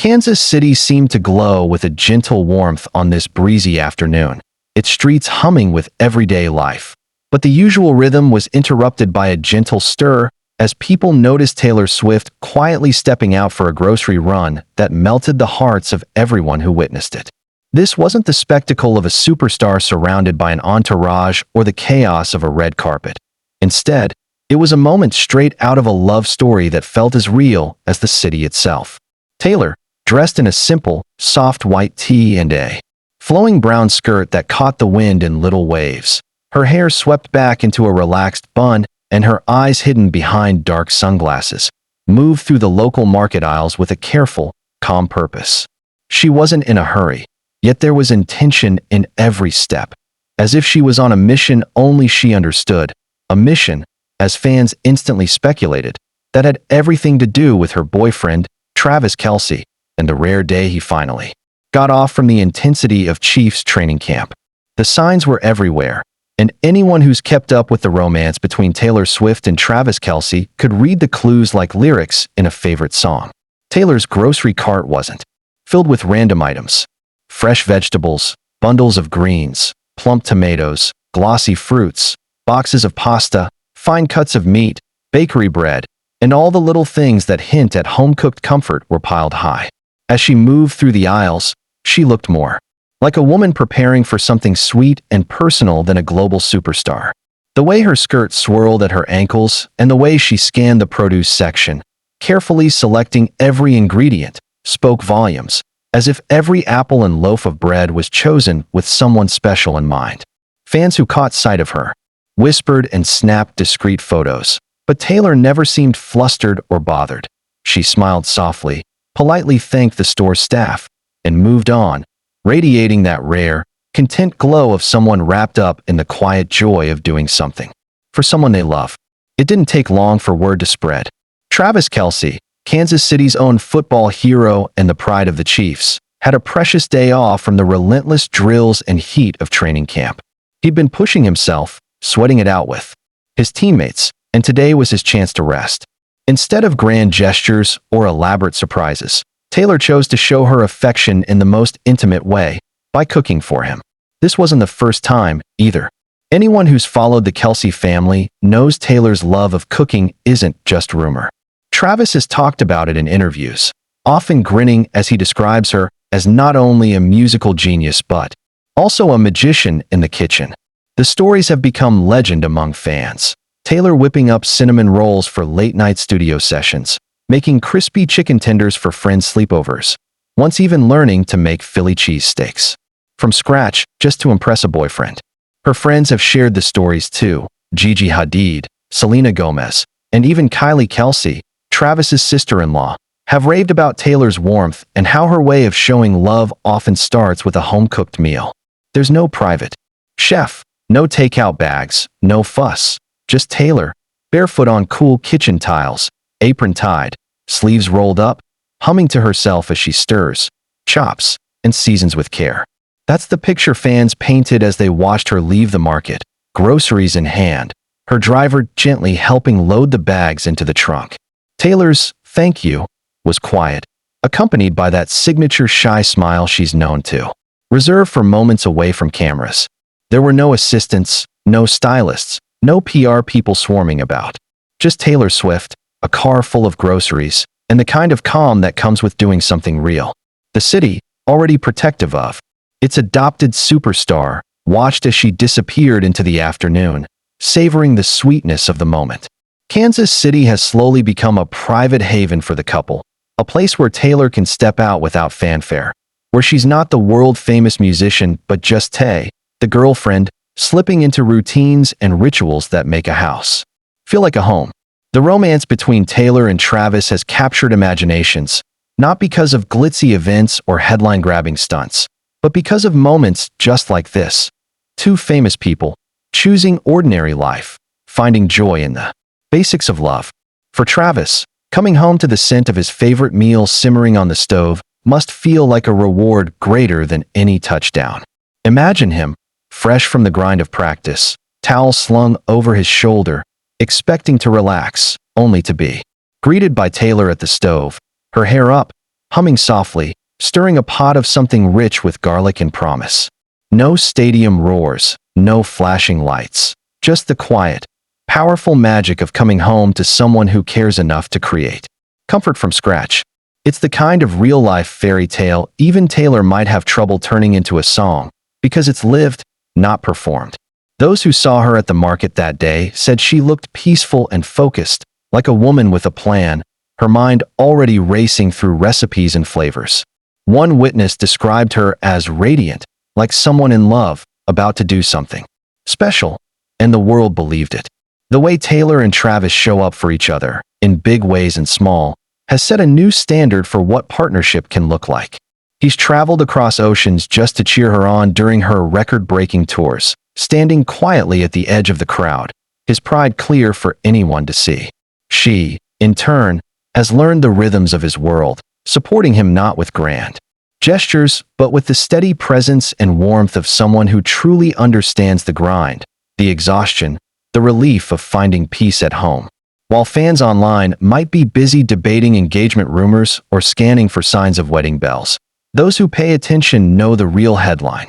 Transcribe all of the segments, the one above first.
Kansas City seemed to glow with a gentle warmth on this breezy afternoon, its streets humming with everyday life. But the usual rhythm was interrupted by a gentle stir as people noticed Taylor Swift quietly stepping out for a grocery run that melted the hearts of everyone who witnessed it. This wasn't the spectacle of a superstar surrounded by an entourage or the chaos of a red carpet. Instead, it was a moment straight out of a love story that felt as real as the city itself. Taylor, dressed in a simple, soft white tee and a flowing brown skirt that caught the wind in little waves, her hair swept back into a relaxed bun and her eyes hidden behind dark sunglasses, moved through the local market aisles with a careful, calm purpose. She wasn't in a hurry, yet there was intention in every step, as if she was on a mission only she understood, a mission, as fans instantly speculated, that had everything to do with her boyfriend, Travis Kelce, and the rare day he finally got off from the intensity of Chiefs training camp. The signs were everywhere, and anyone who's kept up with the romance between Taylor Swift and Travis Kelce could read the clues like lyrics in a favorite song. Taylor's grocery cart wasn't filled with random items. Fresh vegetables, bundles of greens, plump tomatoes, glossy fruits, boxes of pasta, fine cuts of meat, bakery bread, and all the little things that hint at home-cooked comfort were piled high. As she moved through the aisles, she looked more like a woman preparing for something sweet and personal than a global superstar. The way her skirt swirled at her ankles and the way she scanned the produce section, carefully selecting every ingredient, spoke volumes, as if every apple and loaf of bread was chosen with someone special in mind. Fans who caught sight of her whispered and snapped discreet photos, but Taylor never seemed flustered or bothered. She smiled softly, politely thanked the store staff, and moved on, radiating that rare, content glow of someone wrapped up in the quiet joy of doing something for someone they love. It didn't take long for word to spread. Travis Kelce, Kansas City's own football hero and the pride of the Chiefs, had a precious day off from the relentless drills and heat of training camp. He'd been pushing himself, sweating it out with his teammates, and today was his chance to rest. Instead of grand gestures or elaborate surprises, Taylor chose to show her affection in the most intimate way, by cooking for him. This wasn't the first time, either. Anyone who's followed the Kelce family knows Taylor's love of cooking isn't just rumor. Travis has talked about it in interviews, often grinning as he describes her as not only a musical genius but also a magician in the kitchen. The stories have become legend among fans. Taylor whipping up cinnamon rolls for late-night studio sessions, making crispy chicken tenders for friends' sleepovers, once even learning to make Philly cheesesteaks from scratch just to impress a boyfriend. Her friends have shared the stories too. Gigi Hadid, Selena Gomez, and even Kylie Kelce, Travis's sister-in-law, have raved about Taylor's warmth and how her way of showing love often starts with a home-cooked meal. There's no private chef, no takeout bags, no fuss, just Taylor, barefoot on cool kitchen tiles, apron tied, sleeves rolled up, humming to herself as she stirs, chops, and seasons with care. That's the picture fans painted as they watched her leave the market, groceries in hand, her driver gently helping load the bags into the trunk. Taylor's "thank you" was quiet, accompanied by that signature shy smile she's known to, reserved for moments away from cameras. There were no assistants, no stylists, no PR people swarming about. Just Taylor Swift, a car full of groceries, and the kind of calm that comes with doing something real. The city, already protective of its adopted superstar, watched as she disappeared into the afternoon, savoring the sweetness of the moment. Kansas City has slowly become a private haven for the couple, a place where Taylor can step out without fanfare, where she's not the world-famous musician but just Tay, the girlfriend, slipping into routines and rituals that make a house feel like a home. The romance between Taylor and Travis has captured imaginations, not because of glitzy events or headline-grabbing stunts, but because of moments just like this. Two famous people, choosing ordinary life, finding joy in the basics of love. For Travis, coming home to the scent of his favorite meal simmering on the stove must feel like a reward greater than any touchdown. Imagine him, fresh from the grind of practice, towel slung over his shoulder, expecting to relax, only to be greeted by Taylor at the stove, her hair up, humming softly, stirring a pot of something rich with garlic and promise. No stadium roars, no flashing lights, just the quiet, powerful magic of coming home to someone who cares enough to create comfort from scratch. It's the kind of real-life fairy tale even Taylor might have trouble turning into a song, because it's lived, not performed. Those who saw her at the market that day said she looked peaceful and focused, like a woman with a plan, her mind already racing through recipes and flavors. One witness described her as radiant, like someone in love, about to do something special, and the world believed it. The way Taylor and Travis show up for each other, in big ways and small, has set a new standard for what partnership can look like. He's traveled across oceans just to cheer her on during her record-breaking tours, standing quietly at the edge of the crowd, his pride clear for anyone to see. She, in turn, has learned the rhythms of his world, supporting him not with grand gestures, but with the steady presence and warmth of someone who truly understands the grind, the exhaustion, the relief of finding peace at home. While fans online might be busy debating engagement rumors or scanning for signs of wedding bells, those who pay attention know the real headline.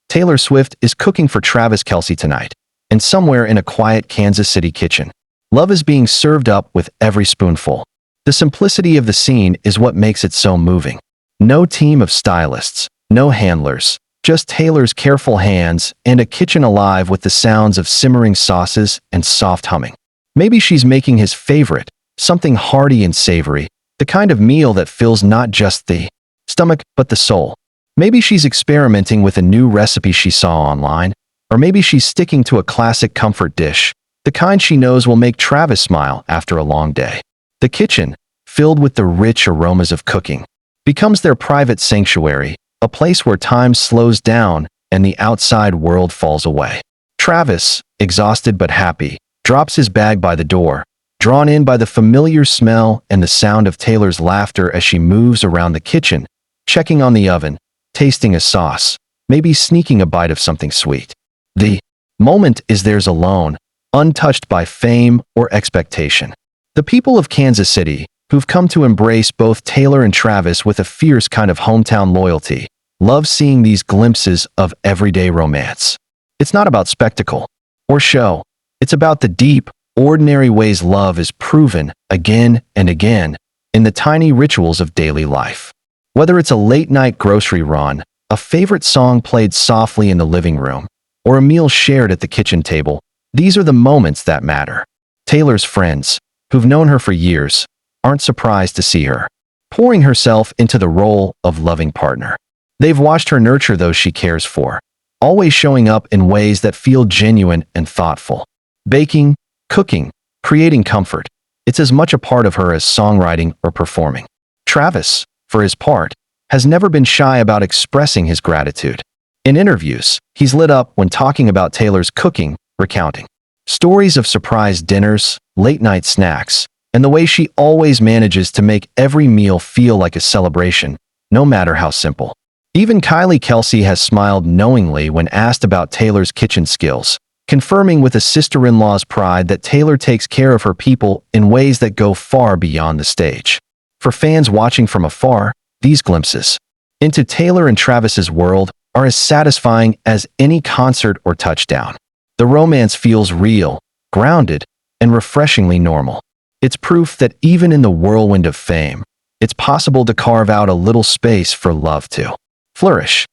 Taylor Swift is cooking for Travis Kelce tonight, and somewhere in a quiet Kansas City kitchen, love is being served up with every spoonful. The simplicity of the scene is what makes it so moving. No team of stylists, no handlers, just Taylor's careful hands and a kitchen alive with the sounds of simmering sauces and soft humming. Maybe she's making his favorite, something hearty and savory, the kind of meal that fills not just the stomach but the soul. Maybe she's experimenting with a new recipe she saw online, or maybe she's sticking to a classic comfort dish, the kind she knows will make Travis smile after a long day. The kitchen, filled with the rich aromas of cooking, becomes their private sanctuary, a place where time slows down and the outside world falls away. Travis, exhausted but happy, drops his bag by the door, drawn in by the familiar smell and the sound of Taylor's laughter as she moves around the kitchen, checking on the oven, tasting a sauce, maybe sneaking a bite of something sweet. The moment is theirs alone, untouched by fame or expectation. The people of Kansas City, who've come to embrace both Taylor and Travis with a fierce kind of hometown loyalty, love seeing these glimpses of everyday romance. It's not about spectacle or show. It's about the deep, ordinary ways love is proven again and again in the tiny rituals of daily life. Whether it's a late-night grocery run, a favorite song played softly in the living room, or a meal shared at the kitchen table, these are the moments that matter. Taylor's friends, who've known her for years, aren't surprised to see her pouring herself into the role of loving partner. They've watched her nurture those she cares for, always showing up in ways that feel genuine and thoughtful. Baking, cooking, creating comfort. It's as much a part of her as songwriting or performing. Travis, for his part, has never been shy about expressing his gratitude. In interviews, he's lit up when talking about Taylor's cooking, recounting stories of surprise dinners, late-night snacks, and the way she always manages to make every meal feel like a celebration, no matter how simple. Even Kelce has smiled knowingly when asked about Taylor's kitchen skills, confirming with a sister-in-law's pride that Taylor takes care of her people in ways that go far beyond the stage. For fans watching from afar, these glimpses into Taylor and Travis's world are as satisfying as any concert or touchdown. The romance feels real, grounded, and refreshingly normal. It's proof that even in the whirlwind of fame, it's possible to carve out a little space for love to flourish.